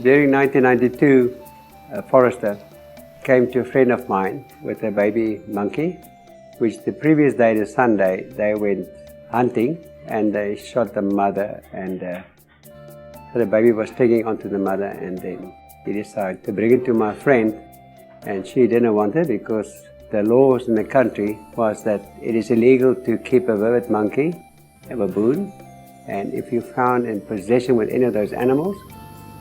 During 1992, a forester came to a friend of mine with a baby monkey, which the previous day, the Sunday, they went hunting and they shot the mother, and so the baby was clinging onto the mother, and then he decided to bring it to my friend, and she didn't want it because the laws in the country was that it is illegal to keep a vivid monkey, a baboon, and if you're found in possession with any of those animals,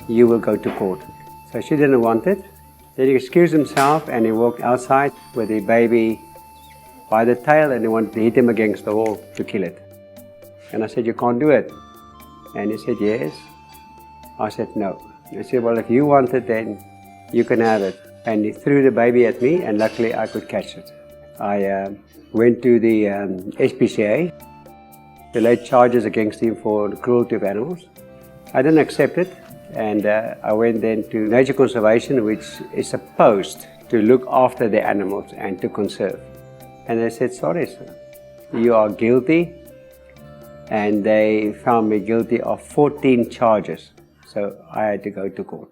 you will go to court. So she didn't want it. Then he excused himself and he walked outside with the baby by the tail, and he wanted to hit him against the wall to kill it. And I said, "You can't do it." And he said, "Yes." I said, "No." I said, "Well, if you want it, then you can have it." And he threw the baby at me, and luckily I could catch it. I went to the SPCA to lay charges against him for the cruelty of animals. I didn't accept it, and I went then to Nature Conservation, which is supposed to look after the animals and to conserve. And they said, "Sorry, sir, you are guilty." And they found me guilty of 14 charges. So I had to go to court.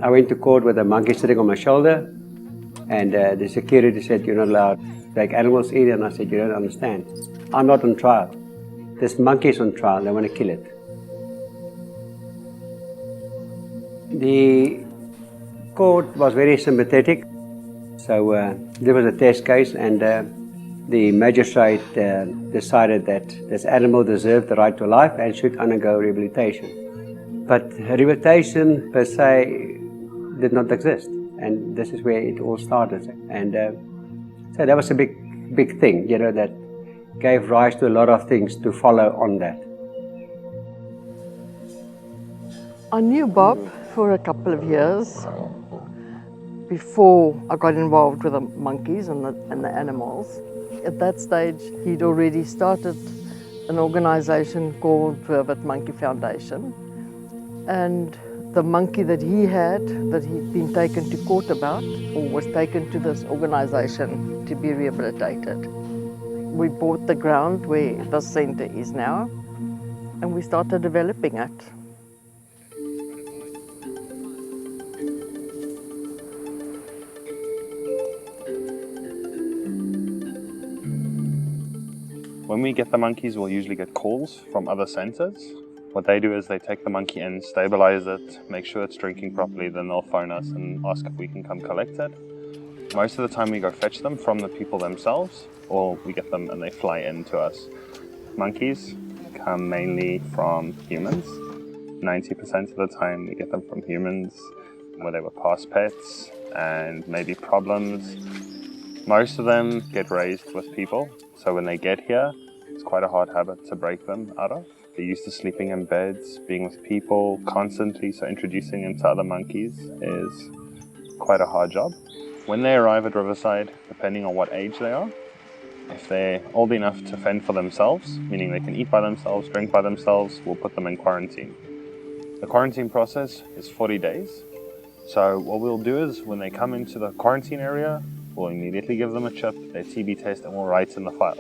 I went to court with a monkey sitting on my shoulder, and the security said, "You're not allowed to take animals in." And I said, "You don't understand. I'm not on trial. This monkey is on trial. They want to kill it." The court was very sympathetic. So there was a test case, and the magistrate decided that this animal deserved the right to life and should undergo rehabilitation. But rehabilitation per se did not exist, and this is where it all started. And so that was a big thing, you know, that gave rise to a lot of things to follow on that. I knew Bob for a couple of years before I got involved with the monkeys and the animals. At that stage, he'd already started an organization called Riverside Monkey Foundation. And the monkey that he had, that he'd been taken to court about, or was taken to this organization to be rehabilitated. We bought the ground where the center is now, and we started developing it. When we get the monkeys, we'll usually get calls from other centers. What they do is they take the monkey in, stabilize it, make sure it's drinking properly, then they'll phone us and ask if we can come collect it. Most of the time we go fetch them from the people themselves, or we get them and they fly in to us. Monkeys come mainly from humans. 90% of the time we get them from humans, where they were past pets and maybe problems. Most of them get raised with people, so when they get here, it's quite a hard habit to break them out of. They're used to sleeping in beds, being with people constantly, so introducing them to other monkeys is quite a hard job. When they arrive at Riverside, depending on what age they are, if they're old enough to fend for themselves, meaning they can eat by themselves, drink by themselves, we'll put them in quarantine. The quarantine process is 40 days. So what we'll do is when they come into the quarantine area, we'll immediately give them a chip, their TB test, and we'll write in the file.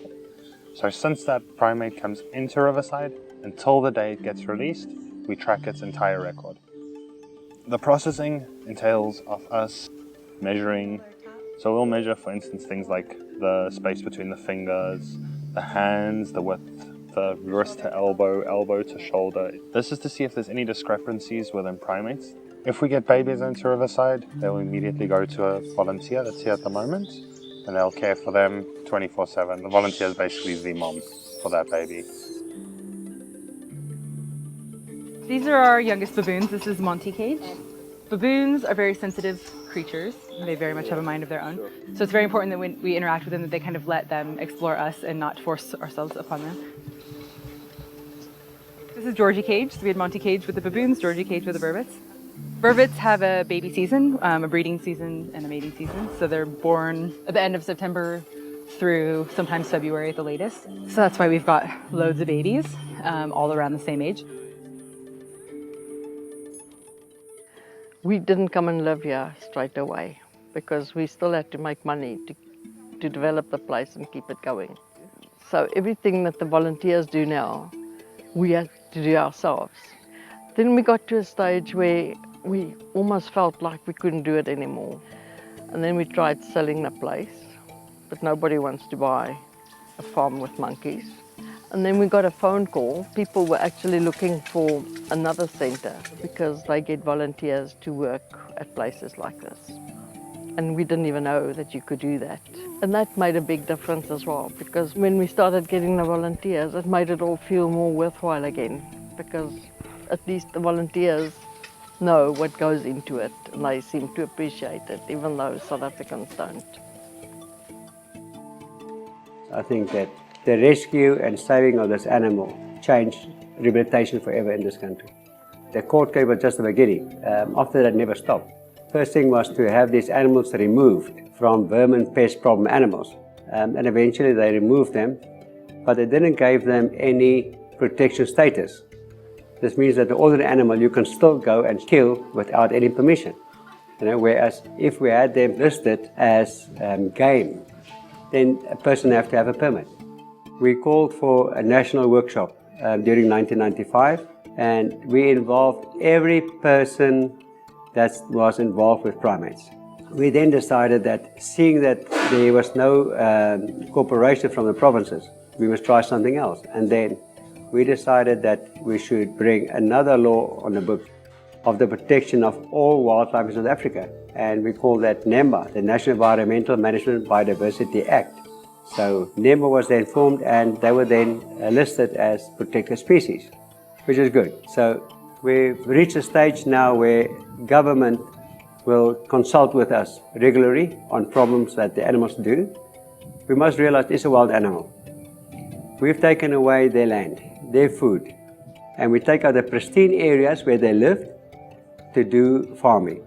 So since that primate comes into Riverside, until the day it gets released, we track its entire record. The processing entails of us measuring. So we'll measure, for instance, things like the space between the fingers, the hands, the width, the wrist to elbow, elbow to shoulder. This is to see if there's any discrepancies within primates. If we get babies into Riverside, they'll immediately go to a volunteer that's here at the moment, and they'll care for them 24/7. The volunteer is basically the mom for that baby. These are our youngest baboons. This is Monty Cage. Baboons are very sensitive creatures. They very much have a mind of their own. So it's very important that when we interact with them, that they kind of let them explore us and not force ourselves upon them. This is Georgie Cage. So we had Monty Cage with the baboons, Georgie Cage with the vervets. Vervets have a baby season, a breeding season, and a mating season. So they're born at the end of September through sometimes February at the latest. So that's why we've got loads of babies, all around the same age. We didn't come and live here straight away because we still had to make money to develop the place and keep it going. So everything that the volunteers do now, we had to do ourselves. Then we got to a stage where we almost felt like we couldn't do it anymore. And then we tried selling the place, but nobody wants to buy a farm with monkeys. And then we got a phone call. People were actually looking for another centre because they get volunteers to work at places like this. And we didn't even know that you could do that. And that made a big difference as well, because when we started getting the volunteers, it made it all feel more worthwhile again, because at least the volunteers know what goes into it, and they seem to appreciate it, even though South Africans don't. I think that the rescue and saving of this animal changed rehabilitation forever in this country. The court case was just the beginning. After that, it never stopped. First thing was to have these animals removed from vermin pest problem animals. And eventually they removed them, but they didn't give them any protection status. This means that the ordinary animal you can still go and kill without any permission. Whereas if we had them listed as game, then a person have to have a permit. We called for a national workshop during 1995, and we involved every person that was involved with primates. We then decided that, seeing that there was no cooperation from the provinces, we must try something else. And then we decided that we should bring another law on the book of the protection of all wildlife in South Africa. And we call that NEMBA, the National Environmental Management Biodiversity Act. So NEMBA was then formed, and they were then listed as protected species, which is good. So we've reached a stage now where government will consult with us regularly on problems that the animals do. We must realize it's a wild animal. We've taken away their land, their food, and we take out the pristine areas where they lived to do farming.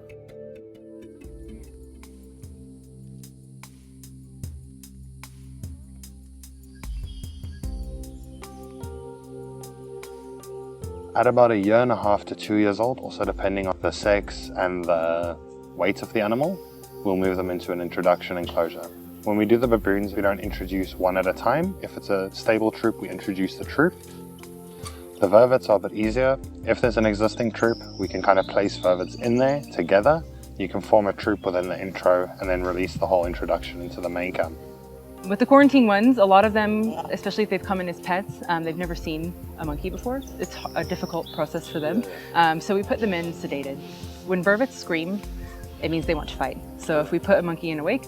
At about 1.5 to 2 years old, also depending on the sex and the weight of the animal, we'll move them into an introduction enclosure. When we do the baboons, we don't introduce one at a time. If it's a stable troop, we introduce the troop. The vervets are a bit easier. If there's an existing troop, we can kind of place vervets in there together. You can form a troop within the intro and then release the whole introduction into the main camp. With the quarantine ones, a lot of them, especially if they've come in as pets, they've never seen a monkey before. It's a difficult process for them. So we put them in sedated. When vervets scream, it means they want to fight. So if we put a monkey in a wake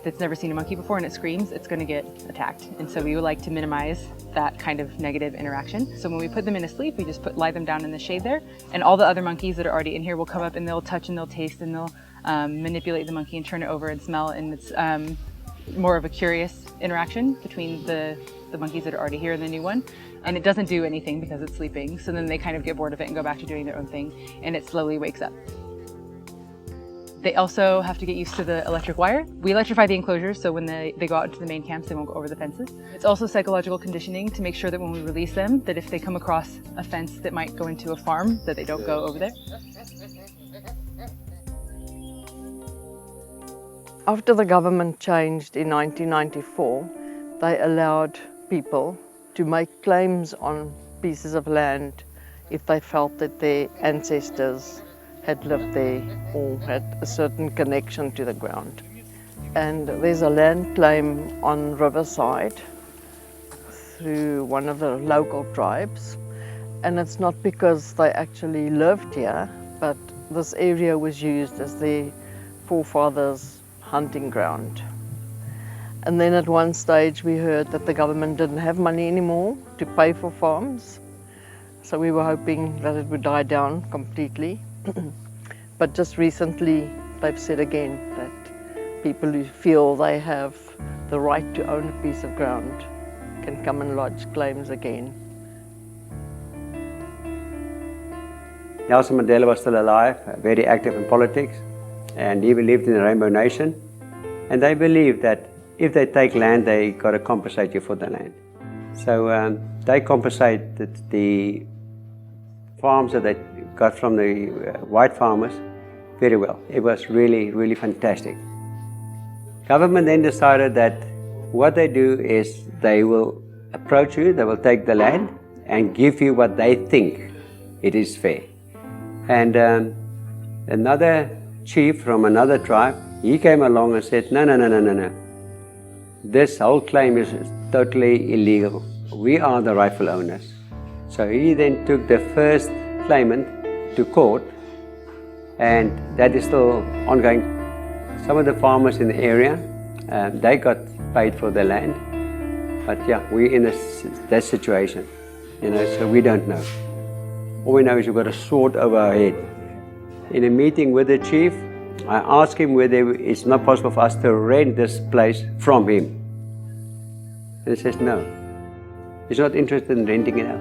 that's never seen a monkey before and it screams, it's going to get attacked. And so we would like to minimize that kind of negative interaction. So when we put them in a sleep, we just lie them down in the shade there, and all the other monkeys that are already in here will come up and they'll touch and they'll taste and they'll manipulate the monkey and turn it over and smell, and it's more of a curious interaction between the monkeys that are already here and the new one. And it doesn't do anything because it's sleeping, so then they kind of get bored of it and go back to doing their own thing, and it slowly wakes up. They also have to get used to the electric wire. We electrify the enclosures, so when they go out into the main camps, they won't go over the fences. It's also psychological conditioning to make sure that when we release them, that if they come across a fence that might go into a farm, that they don't go over there. After the government changed in 1994, they allowed people to make claims on pieces of land if they felt that their ancestors had lived there or had a certain connection to the ground. And there's a land claim on Riverside through one of the local tribes, and it's not because they actually lived here, but this area was used as their forefathers' hunting ground. And then at one stage we heard that the government didn't have money anymore to pay for farms, so we were hoping that it would die down completely. But just recently they've said again that people who feel they have the right to own a piece of ground can come and lodge claims again. Nelson Mandela was still alive, very active in politics, and he believed in the Rainbow Nation. And they believed that if they take land, they got to compensate you for the land. So they compensated the farms that they got from the white farmers very well. It was really, really fantastic. Government then decided that what they do is they will approach you, they will take the land and give you what they think it is fair. And another chief from another tribe, he came along and said, no. This whole claim is totally illegal. We are the rightful owners. So he then took the first claimant to court, and that is still ongoing. Some of the farmers in the area, they got paid for their land, but yeah, we're in that situation, so we don't know. All we know is we've got a sword over our head. In a meeting with the chief, I asked him whether it's not possible for us to rent this place from him. And he says no. He's not interested in renting it out.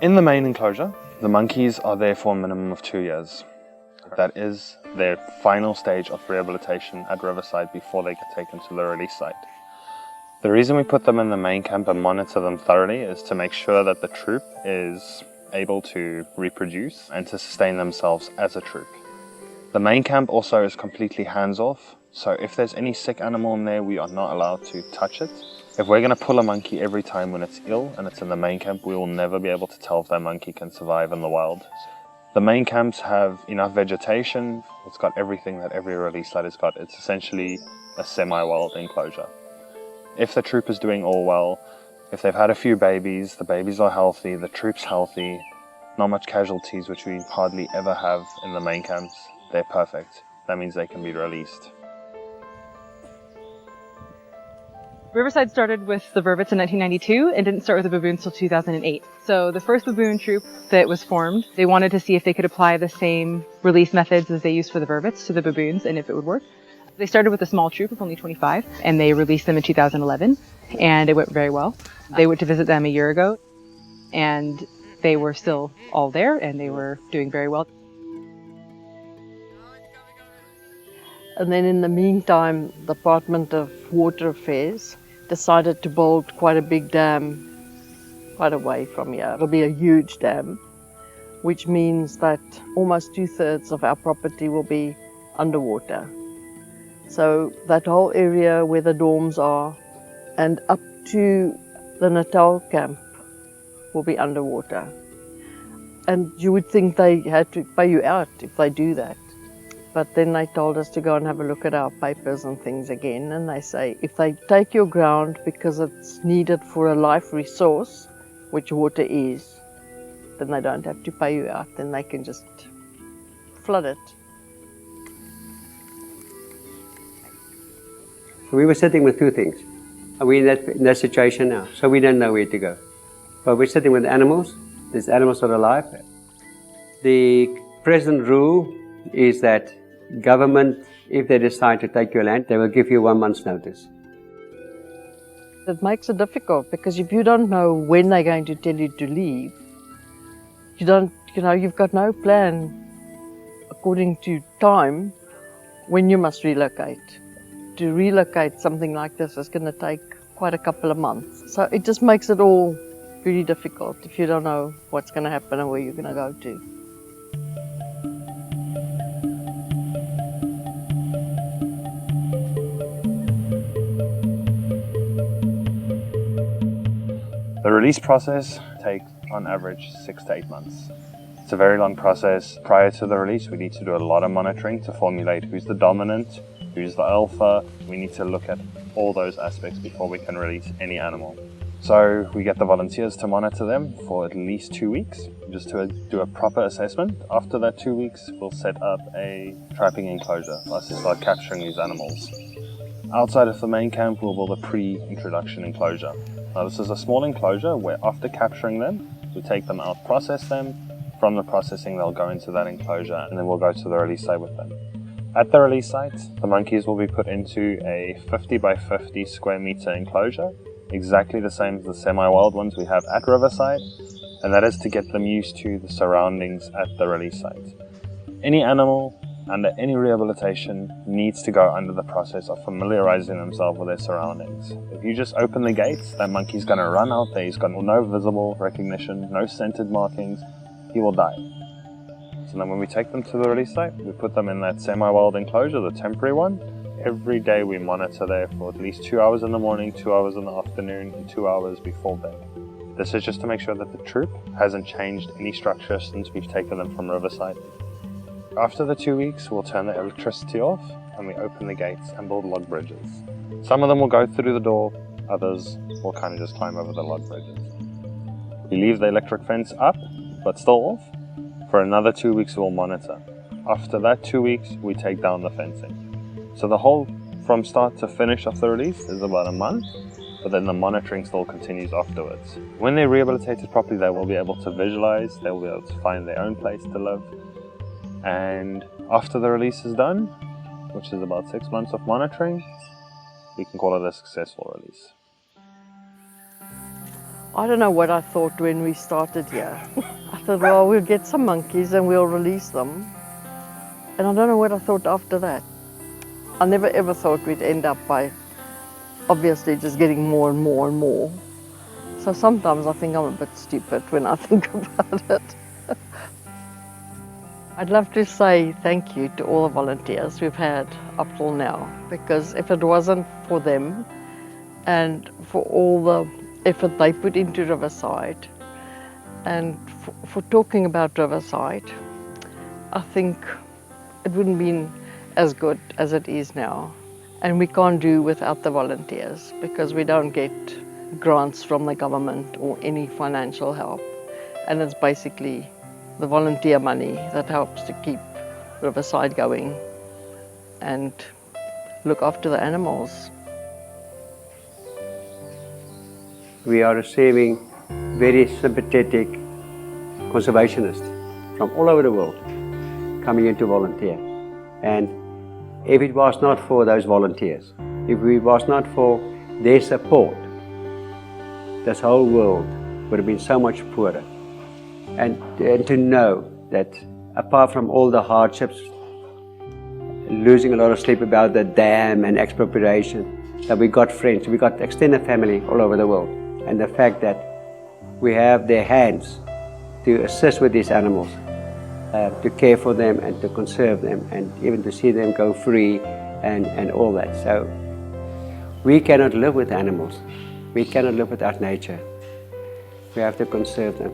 In the main enclosure, the monkeys are there for a minimum of 2 years. That is their final stage of rehabilitation at Riverside before they get taken to the release site. The reason we put them in the main camp and monitor them thoroughly is to make sure that the troop is able to reproduce and to sustain themselves as a troop. The main camp also is completely hands-off, so if there's any sick animal in there, we are not allowed to touch it. If we're going to pull a monkey every time when it's ill and it's in the main camp, we will never be able to tell if that monkey can survive in the wild. The main camps have enough vegetation, it's got everything that every release site has got. It's essentially a semi-wild enclosure. If the troop is doing all well, if they've had a few babies, the babies are healthy, the troop's healthy, not much casualties, which we hardly ever have in the main camps, they're perfect. That means they can be released. Riverside started with the vervets in 1992 and didn't start with the baboons till 2008. So the first baboon troop that was formed, they wanted to see if they could apply the same release methods as they used for the vervets to the baboons and if it would work. They started with a small troop of only 25 and they released them in 2011 and it went very well. They went to visit them a year ago and they were still all there and they were doing very well. And then in the meantime, the Department of Water Affairs decided to build quite a big dam quite away from here. It'll be a huge dam, which means that almost 2/3 of our property will be underwater. So that whole area where the dorms are and up to the Natal camp will be underwater. And you would think they had to pay you out if they do that. But then they told us to go and have a look at our papers and things again, and they say if they take your ground because it's needed for a life resource, which water is, then they don't have to pay you out, then they can just flood it. So we were sitting with two things. And we're in that situation now, so we don't know where to go. But we're sitting with animals. These animals are alive. The present rule is that government, if they decide to take your land, they will give you 1 month's notice. It makes it difficult because if you don't know when they're going to tell you to leave, you've got no plan according to time when you must relocate. To relocate something like this is going to take quite a couple of months. So it just makes it all really difficult if you don't know what's going to happen and where you're going to go to. The release process takes on average 6 to 8 months. It's a very long process. Prior to the release, we need to do a lot of monitoring to formulate who's the dominant, who's the alpha. We need to look at all those aspects before we can release any animal. So we get the volunteers to monitor them for at least 2 weeks, just to do a proper assessment. After that 2 weeks, we'll set up a trapping enclosure for us to start capturing these animals. Outside of the main camp, we'll build a pre-introduction enclosure. Now this is a small enclosure where after capturing them, we take them out, process them. From the processing, they'll go into that enclosure and then we'll go to the release site with them. At the release site, the monkeys will be put into a 50 by 50 square meter enclosure, exactly the same as the semi-wild ones we have at Riverside, and that is to get them used to the surroundings at the release site. Any animal under any rehabilitation needs to go under the process of familiarizing themselves with their surroundings. If you just open the gates, that monkey's going to run out there, he's got no visible recognition, no scented markings, he will die. So then when we take them to the release site, we put them in that semi-wild enclosure, the temporary one. every day we monitor there for at least 2 hours in the morning, 2 hours in the afternoon, and 2 hours before bed. This is just to make sure that the troop hasn't changed any structure since we've taken them from Riverside. After the 2 weeks, we'll turn the electricity off and we open the gates and build log bridges. Some of them will go through the door, others will kind of just climb over the log bridges. We leave the electric fence up, but still off. For another 2 weeks we'll monitor. After that 2 weeks, we take down the fencing. So the whole, from start to finish of the release, is about a month, but then the monitoring still continues afterwards. When they're rehabilitated properly, they will be able to visualize, they will be able to find their own place to live. And after the release is done, which is about 6 months of monitoring, we can call it a successful release. I don't know what I thought when we started here. I thought, well, we'll get some monkeys and we'll release them. And I don't know what I thought after that. I never ever thought we'd end up by obviously just getting more and more and more. So sometimes I think I'm a bit stupid when I think about it. I'd love to say thank you to all the volunteers we've had up till now, because if it wasn't for them and for all the effort they put into Riverside and for talking about Riverside, I think it wouldn't been as good as it is now. And we can't do without the volunteers because we don't get grants from the government or any financial help. And it's basically the volunteer money that helps to keep Riverside going and look after the animals. We are receiving very sympathetic conservationists from all over the world coming in to volunteer. And if it was not for those volunteers, if it was not for their support, this whole world would have been so much poorer. And to know that apart from all the hardships, losing a lot of sleep about the dam and expropriation, that we got friends, we got extended family all over the world. And the fact that we have their hands to assist with these animals, to care for them and to conserve them, and even to see them go free and all that. So we cannot live with animals. We cannot live without nature. We have to conserve them.